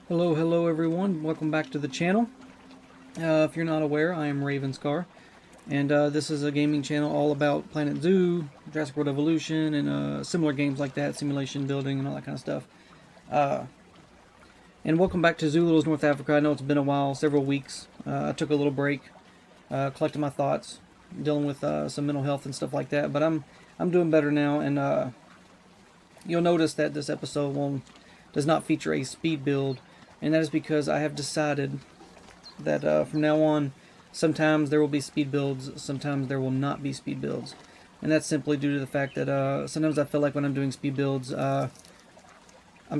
Hello everyone, welcome back to the channel. If you're not aware, I am Ravenscar, and this is a gaming channel all about Planet Zoo, Jurassic World Evolution, and similar games like that, simulation building and all that kind of stuff. And welcome back to ZooLittles North Africa. I know it's been a while, several weeks. I took a little break, collecting my thoughts, dealing with some mental health and stuff like that, but I'm doing better now, and you'll notice that this episode does not feature a speed build. And that is because I have decided that from now on, sometimes there will be speed builds, sometimes there will not be speed builds. And that's simply due to the fact that sometimes I feel like when I'm doing speed builds, I'm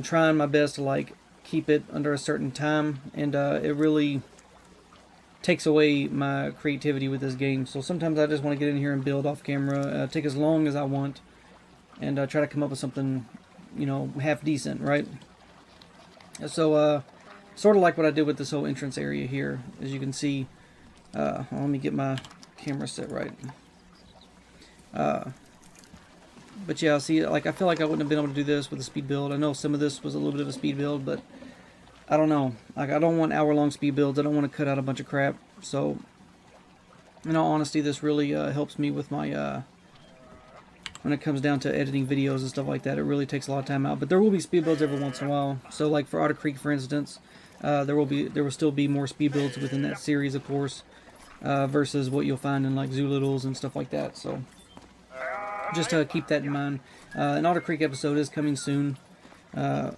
trying my best to keep it under a certain time, and it really takes away my creativity with this game. So sometimes I just want to get in here and build off camera, take as long as I want, and try to come up with something, half decent, right? So, sort of like what I did with this whole entrance area here. As you can see, let me get my camera set right. But yeah, see, I feel like I wouldn't have been able to do this with a speed build. I know some of this was a little bit of a speed build, but I don't know. I don't want hour-long speed builds. I don't want to cut out a bunch of crap. So, in all honesty, this really helps me with my when it comes down to editing videos and stuff like that. It really takes a lot of time out. But there will be speed builds every once in a while. So like for Otter Creek, for instance, there will still be more speed builds within that series, of course, versus what you'll find in like ZooLittles and stuff like that. So just keep that in mind. An Otter Creek episode is coming soon. I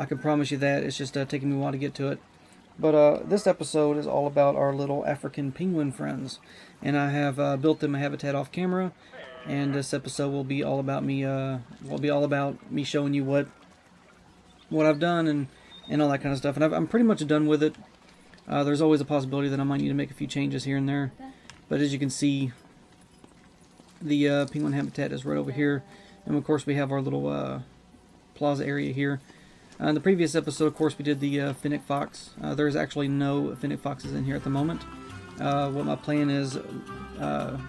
can promise you that. It's just taking me a while to get to it. But this episode is all about our little African penguin friends, and I have built them a habitat off camera. And this episode will be all about me. Showing you what I've done and all that kind of stuff. And I'm pretty much done with it. There's always a possibility that I might need to make a few changes here and there. But as you can see, the penguin habitat is right over here, and of course we have our little plaza area here. In the previous episode, of course, we did the fennec fox. There's actually no fennec foxes in here at the moment. What my plan is,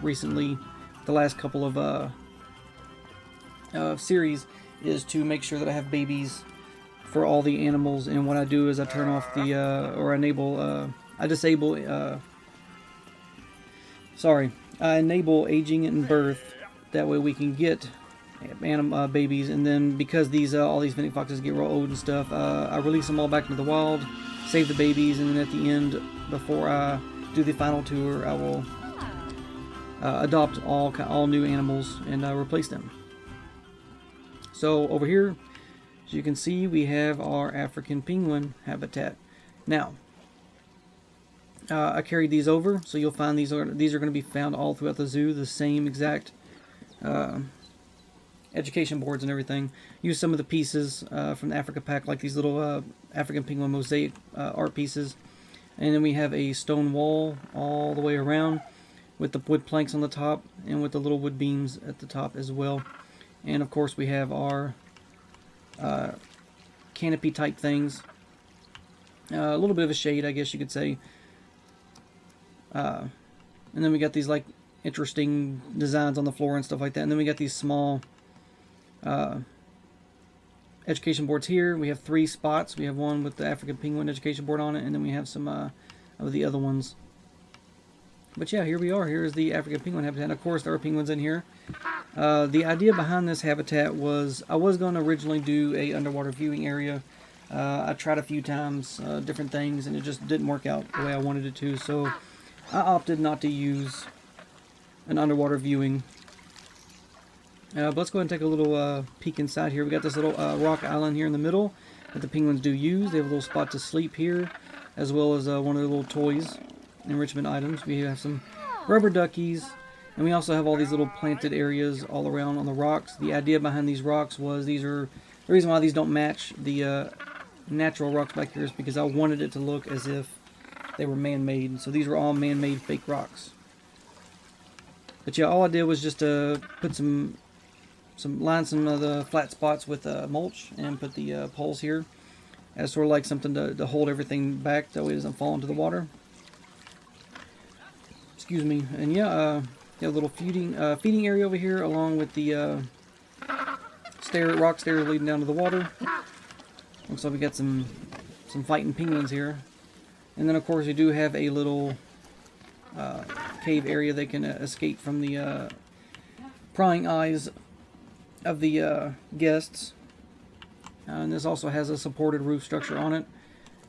recently, the last couple of series, is to make sure that I have babies for all the animals. And what I do is I turn off the I enable aging and birth. That way we can get babies, and then because all these fennec foxes get real old and stuff, I release them all back into the wild, save the babies, and then at the end, before I do the final tour, I will adopt all new animals and replace them. So over here, as you can see, we have our African penguin habitat. Now, I carried these over, so you'll find these are going to be found all throughout the zoo, the same exact education boards and everything. Use some of the pieces from the Africa pack, like these little African penguin mosaic art pieces. And then we have a stone wall all the way around, with the wood planks on the top, and with the little wood beams at the top as well. And of course we have our canopy type things. A little bit of a shade, I guess you could say. And then we got these interesting designs on the floor and stuff like that. And then we got these small education boards here. We have 3 spots. We have one with the African penguin education board on it, and then we have some of the other ones. But yeah, here we are. Here's the African penguin habitat. Of course, there are penguins in here. The idea behind this habitat was I was going to originally do a underwater viewing area. I tried a few times, different things, and it just didn't work out the way I wanted it to. So I opted not to use an underwater viewing. But let's go ahead and take a little peek inside here. We got this little rock island here in the middle that the penguins do use. They have a little spot to sleep here, as well as one of their little toys, enrichment items. We have some rubber duckies, and we also have all these little planted areas all around on the rocks. The idea behind these rocks was the reason why these don't match the natural rocks back here is because I wanted it to look as if they were man-made. So these were all man-made fake rocks. But yeah, all I did was just put some of the flat spots with mulch, and put the poles here as sort of like something to hold everything back, that way it doesn't fall into the water. Excuse me. And yeah, got a little feeding area over here, along with the rock stairs leading down to the water. Looks like we got some some fighting penguins here. And then of course we do have a little cave area they can escape from the prying eyes of the guests. And this also has a supported roof structure on it,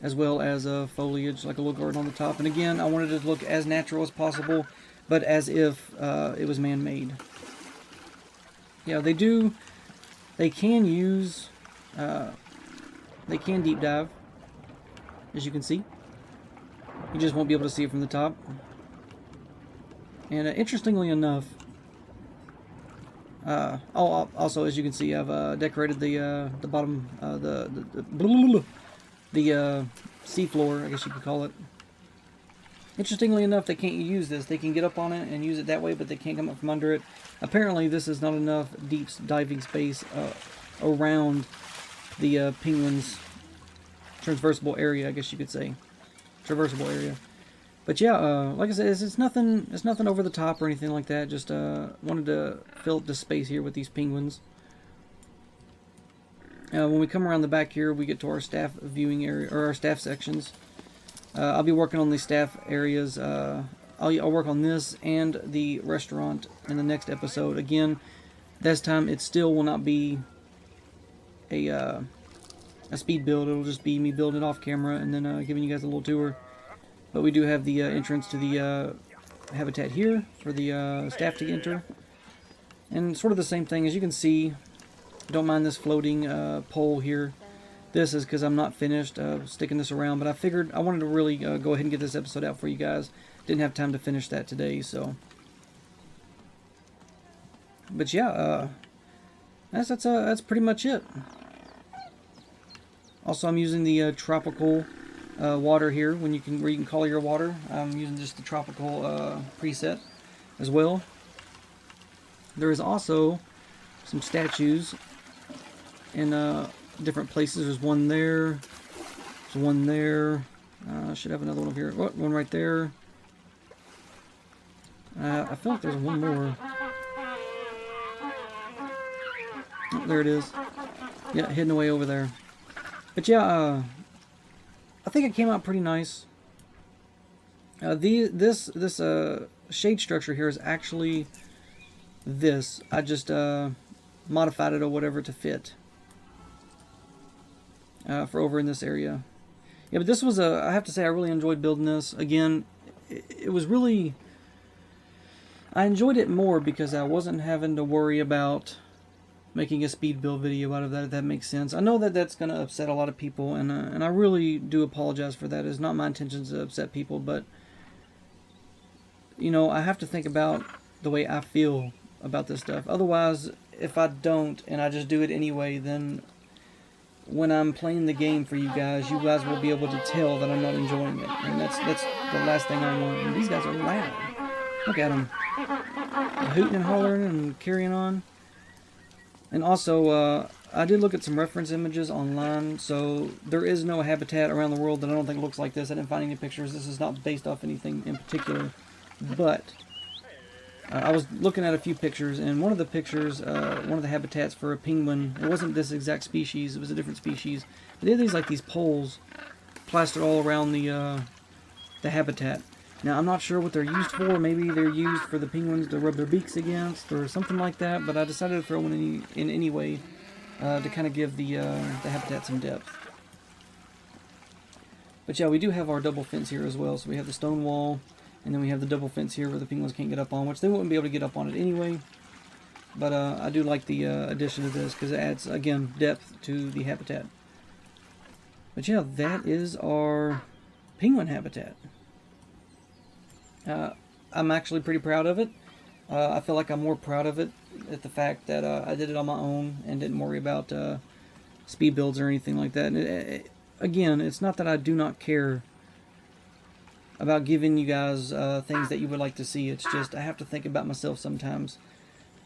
as well as foliage, like a little garden on the top. And again, I wanted it to look as natural as possible, but as if it was man-made. Yeah, they can use, they can deep dive, as you can see. You just won't be able to see it from the top. And interestingly enough, also as you can see, I've decorated the bottom, the seafloor, I guess you could call it. Interestingly enough, they can't use this. They can get up on it and use it that way, but they can't come up from under it. Apparently, this is not enough deep diving space around the penguins' traversable area, I guess you could say. Traversable area. But yeah, like I said, it's nothing over the top or anything like that. Just wanted to fill up the space here with these penguins. When we come around the back here, we get to our staff viewing area, or our staff sections. I'll be working on the staff areas. I'll work on this and the restaurant in the next episode. Again, this time it still will not be a speed build. It'll just be me building it off camera and then giving you guys a little tour. But we do have the entrance to the habitat here for the staff to enter. And sort of the same thing. As you can see, don't mind this floating pole here. This is because I'm not finished sticking this around, but I figured I wanted to really go ahead and get this episode out for you guys. Didn't have time to finish that today, so. But yeah, that's pretty much it. Also, I'm using the tropical water here where you can color your water. I'm using just the tropical preset as well. There is also some statues in different places. There's one there. There's one there. I should have another one over here. Oh, one right there. I feel like there's one more. Oh, there it is. Yeah, hidden away over there. But yeah, I think it came out pretty nice. This shade structure here is actually this. I just modified it or whatever to fit for over in this area. Yeah, but this was I have to say I really enjoyed building this. Again, it was really, I enjoyed it more because I wasn't having to worry about making a speed build video out of that, if that makes sense. I know that that's going to upset a lot of people, and I really do apologize for that. It's not my intention to upset people, but you know, I have to think about the way I feel about this stuff. Otherwise, if I don't and I just do it anyway, then when I'm playing the game for you guys will be able to tell that I'm not enjoying it, and that's the last thing I want. And these guys are loud. Look at them, hooting and hollering and carrying on. And also, I did look at some reference images online, so there is no habitat around the world that I don't think looks like this. I didn't find any pictures. This is not based off anything in particular, but I was looking at a few pictures, and one of the pictures, one of the habitats for a penguin, it wasn't this exact species, it was a different species, but they had these poles plastered all around the habitat. Now, I'm not sure what they're used for. Maybe they're used for the penguins to rub their beaks against or something like that, but I decided to throw one in anyway to kind of give the habitat some depth. But yeah, we do have our double fence here as well. So we have the stone wall, and then we have the double fence here where the penguins can't get up on, which they wouldn't be able to get up on it anyway. But I do like the addition to this because it adds, again, depth to the habitat. But yeah, that is our penguin habitat. I'm actually pretty proud of it. I feel like I'm more proud of it at the fact that I did it on my own and didn't worry about speed builds or anything like that. And again, it's not that I do not care about giving you guys things that you would like to see. It's just I have to think about myself sometimes.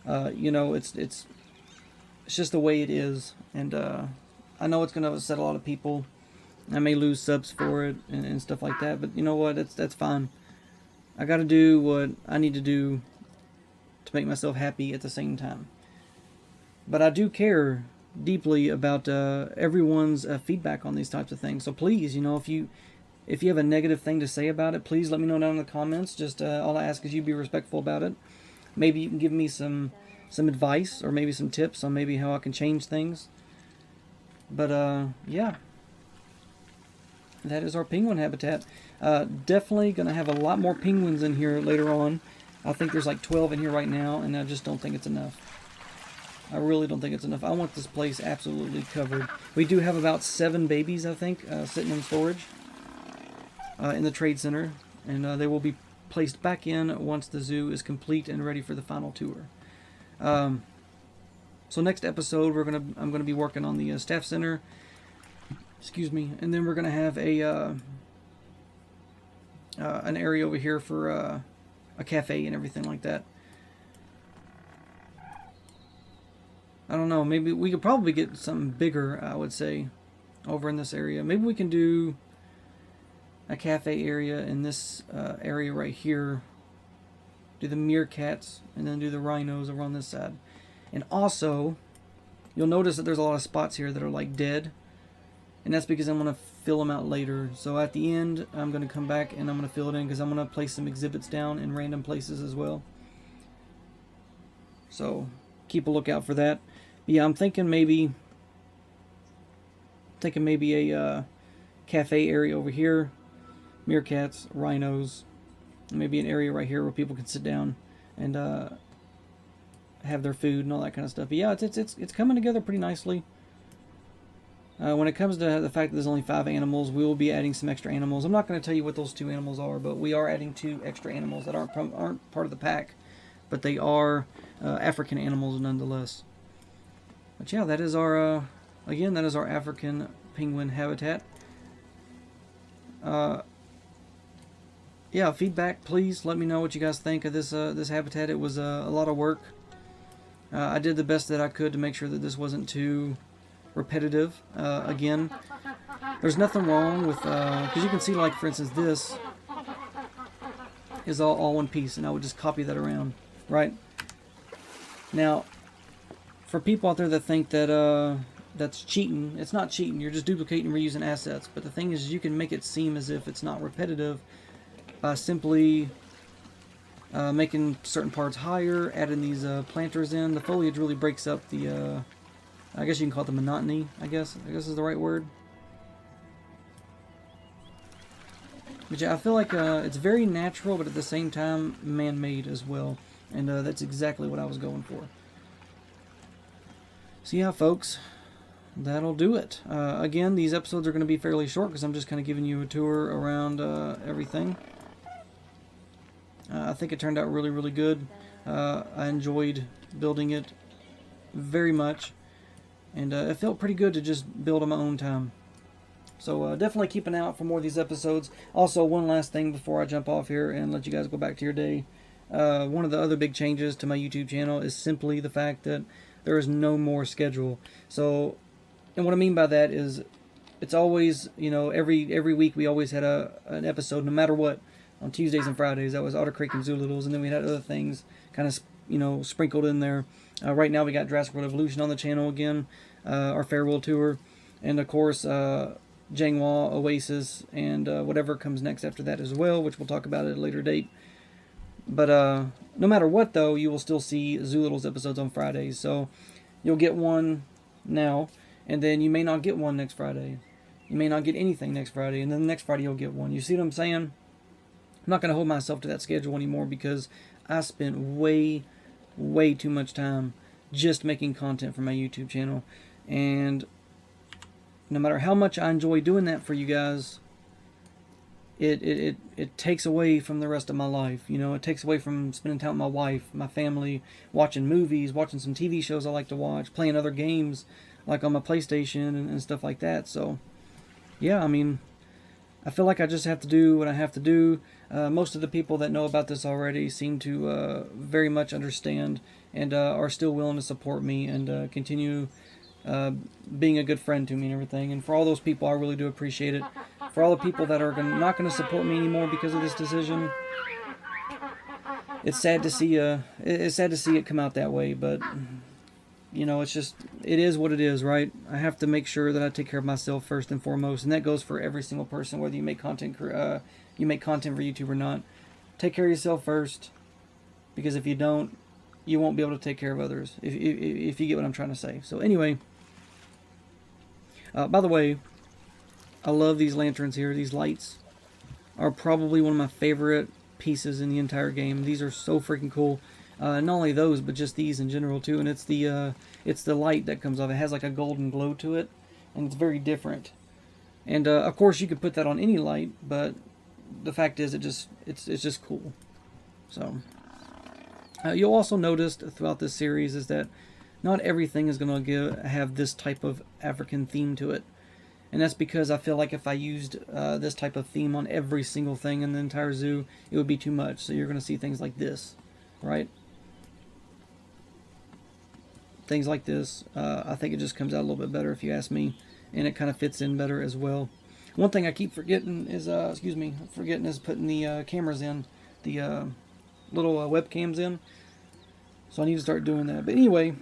You know, it's just the way it is, and I know it's going to upset a lot of people. I may lose subs for it and stuff like that, but you know what? That's fine. I got to do what I need to do to make myself happy at the same time. But I do care deeply about everyone's feedback on these types of things. So please, if you have a negative thing to say about it, please let me know down in the comments. Just all I ask is you be respectful about it. Maybe you can give me some advice or maybe some tips on maybe how I can change things. But yeah, that is our penguin habitat. Definitely going to have a lot more penguins in here later on. I think there's like 12 in here right now, and I just don't think it's enough. I really don't think it's enough. I want this place absolutely covered. We do have about 7 babies, I think, sitting in storage in the trade center, and they will be placed back in once the zoo is complete and ready for the final tour. So next episode, I'm gonna be working on the staff center. Excuse me, and then we're gonna have an area over here for a cafe and everything like that. I don't know, maybe we could probably get something bigger, I would say, over in this area. Maybe we can do a cafe area in this area right here. Do the meerkats, and then do the rhinos over on this side. And also, you'll notice that there's a lot of spots here that are like dead. And that's because I'm going to fill them out later. So at the end, I'm going to come back and I'm going to fill it in because I'm going to place some exhibits down in random places as well. So keep a lookout for that. Yeah, I'm thinking maybe a cafe area over here, meerkats, rhinos, maybe an area right here where people can sit down and have their food and all that kind of stuff. But yeah, it's coming together pretty nicely. When it comes to the fact that there's only 5 animals, we will be adding some extra animals. I'm not going to tell you what those 2 animals are, but we are adding 2 extra animals that aren't part of the pack, but they are African animals nonetheless. But yeah, that is our again, that is our African penguin habitat. Yeah, feedback, please let me know what you guys think of this habitat. It was a lot of work. I did the best that I could to make sure that this wasn't too repetitive. Again, there's nothing wrong with because you can see, like, for instance, this is all one piece, and I would just copy that around, right? Now, for people out there that think that that's cheating, it's not cheating. You're just duplicating and reusing assets. But the thing is, you can make it seem as if it's not repetitive by simply making certain parts higher, adding these planters in. The foliage really breaks up the, I guess you can call it the monotony, I guess is the right word. But yeah, I feel like it's very natural, but at the same time, man-made as well. And that's exactly what I was going for. So yeah, folks, that'll do it. Again, these episodes are going to be fairly short because I'm just kind of giving you a tour around everything. I think it turned out really, really good. I enjoyed building it very much. And it felt pretty good to just build on my own time. So definitely keep an eye out for more of these episodes. Also, one last thing before I jump off here and let you guys go back to your day. One of the other big changes to my YouTube channel is simply the fact that there is no more schedule. So, and what I mean by that is, it's always, every week we always had an episode, no matter what, on Tuesdays and Fridays. That was Otter Creek and ZooLittles, and then we had other things kind of, sprinkled in there. Right now we got Jurassic World Evolution on the channel again, our farewell tour, and of course Janghua, Oasis, and whatever comes next after that as well, which we'll talk about at a later date. But no matter what, though, you will still see ZooLittles episodes on Fridays. So you'll get one now, and then you may not get one next Friday. You may not get anything next Friday, and then the next Friday you'll get one. You see what I'm saying? I'm not going to hold myself to that schedule anymore because I spent way too much time just making content for my YouTube channel. And no matter how much I enjoy doing that for you guys, it takes away from the rest of my life. It takes away from spending time with my wife, my family, watching movies, watching some TV shows I like to watch, playing other games like on my PlayStation and stuff like that. So yeah, I feel like I just have to do what I have to do. Most of the people that know about this already seem to very much understand and are still willing to support me and continue being a good friend to me and everything. And for all those people, I really do appreciate it. For all the people that are not going to support me anymore because of this decision, it's sad to see it come out that way. But you know, it's just, it is what it is, right? I have to make sure that I take care of myself first and foremost, and that goes for every single person, whether you make content for YouTube or not. Take care of yourself first, because if you don't, you won't be able to take care of others, if you get what I'm trying to say. So anyway, by the way, I love these lanterns here. These lights are probably one of my favorite pieces in the entire game. These are so freaking cool. Not only those, but just these in general too. And it's the light that comes off. It has like a golden glow to it, and it's very different. And of course, you could put that on any light, but the fact is, it's just cool. So you'll also notice throughout this series is that not everything is going to have this type of African theme to it. And that's because I feel like if I used this type of theme on every single thing in the entire zoo, it would be too much. So you're going to see things like this, right? Things like this. I think it just comes out a little bit better if you ask me. And it kind of fits in better as well. One thing I keep forgetting is, putting the cameras in, the little webcams in. So I need to start doing that. But anyway,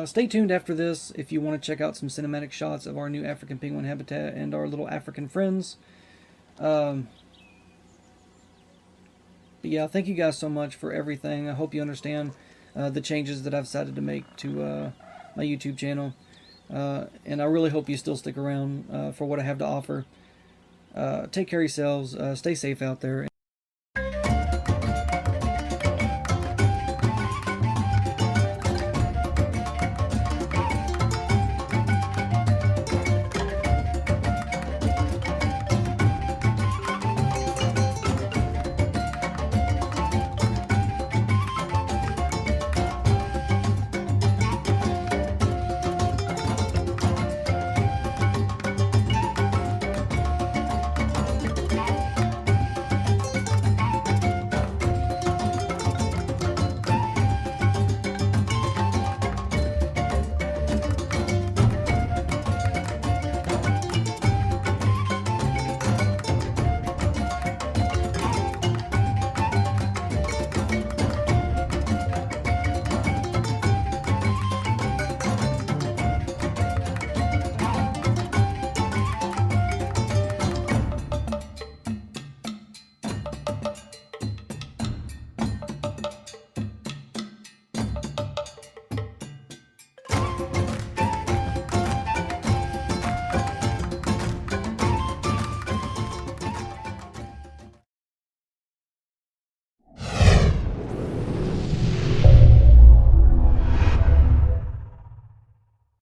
stay tuned after this if you want to check out some cinematic shots of our new African penguin habitat and our little African friends. But yeah, thank you guys so much for everything. I hope you understand the changes that I've decided to make to my YouTube channel. And I really hope you still stick around for what I have to offer. Take care of yourselves. Stay safe out there.